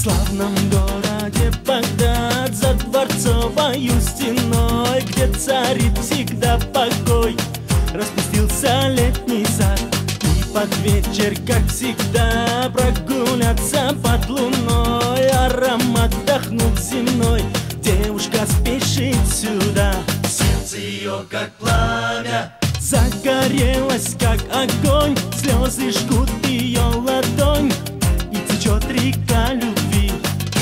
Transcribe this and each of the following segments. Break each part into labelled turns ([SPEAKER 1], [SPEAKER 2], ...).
[SPEAKER 1] славном городе Багдад, за дворцовою стеной, где царит всегда покой, распустился летний сад. И под вечер, как всегда, прогуляться под луной, аромат вдохнуть земной, девушка спешит сюда.
[SPEAKER 2] Сердце ее, как пламя,
[SPEAKER 1] загорелась, как огонь, слезы жгут ее ладонь, и течет река любви.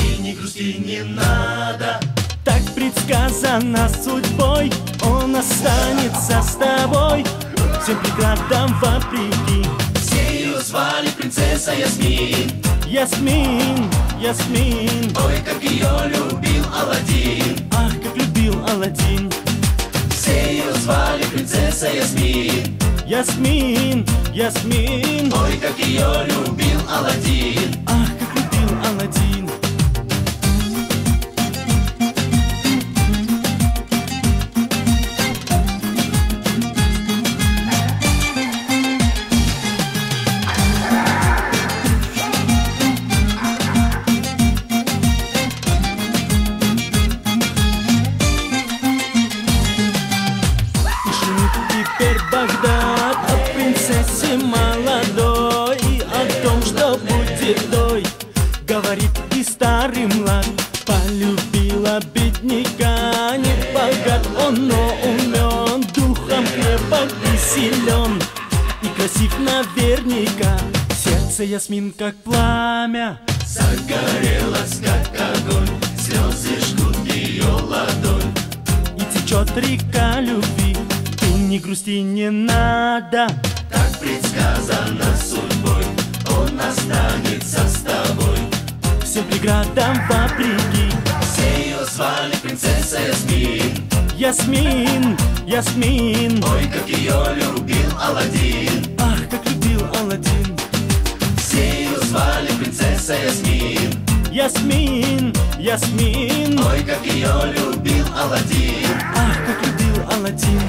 [SPEAKER 2] и не грусти не надо.
[SPEAKER 1] Так предсказано судьбой, он останется с тобой, всем преградам вопреки.
[SPEAKER 2] Все ее звали принцесса Ясмин.
[SPEAKER 1] Ясмин, Ясмин,
[SPEAKER 2] Ой, как ее любил Аладдин.
[SPEAKER 1] ах, как любил Аладдин.
[SPEAKER 2] Все ее звали принцесса Ясмин.
[SPEAKER 1] Ясмин, Ясмин,
[SPEAKER 2] Ой, как ее любил Аладдин.
[SPEAKER 1] ах, как любил Аладдин. Теперь Багдад о принцессе молодой и о том, что будет той, говорит и старый млад. Полюбила бедняка, не богат он, но умен, духом крепок и силен, и красив наверняка. Сердце Ясмин, как пламя,
[SPEAKER 2] Загорелась, как огонь, слезы жгут ее ладонь.
[SPEAKER 1] и течет река любви. Ты не грусти не надо,
[SPEAKER 2] Так предсказано судьбой, он останется с тобой.
[SPEAKER 1] всем преградам вопреки.
[SPEAKER 2] Все ее звали принцесса Ясмин.
[SPEAKER 1] Ясмин, Ясмин,
[SPEAKER 2] Ой, как ее любил Аладдин.
[SPEAKER 1] ах, как любил Аладдин.
[SPEAKER 2] Все ее звали принцесса Ясмин.
[SPEAKER 1] Ясмин, Ясмин,
[SPEAKER 2] Ой, как ее любил Аладдин.
[SPEAKER 1] ах, как любил Аладдин.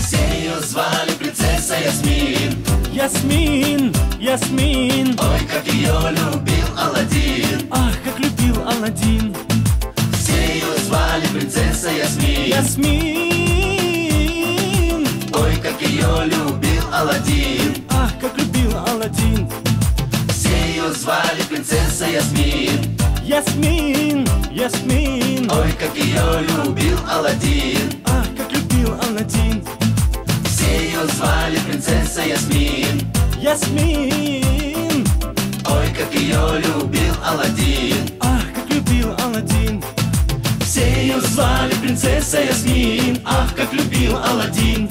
[SPEAKER 2] Все ее звали принцесса Ясмин.
[SPEAKER 1] Ясмин, Ясмин,
[SPEAKER 2] Ой, как ее любил Аладдин.
[SPEAKER 1] ах, как любил Аладдин.
[SPEAKER 2] Все ее звали принцесса Ясмин.
[SPEAKER 1] Ясмин,
[SPEAKER 2] Ой, как ее любил Аладдин.
[SPEAKER 1] ах, как любил Аладдин.
[SPEAKER 2] Все ее звали принцесса Ясмин.
[SPEAKER 1] Ясмин, Ясмин,
[SPEAKER 2] Ой, как ее любил Аладдин.
[SPEAKER 1] ах, как любил Аладдин.
[SPEAKER 2] Все ее звали принцесса Ясмин.
[SPEAKER 1] Ясмин,
[SPEAKER 2] Ой, как ее любил Аладдин.
[SPEAKER 1] ах, как любил Аладдин.
[SPEAKER 2] Все ее звали принцесса Ясмин. Ах, как любил Аладдин.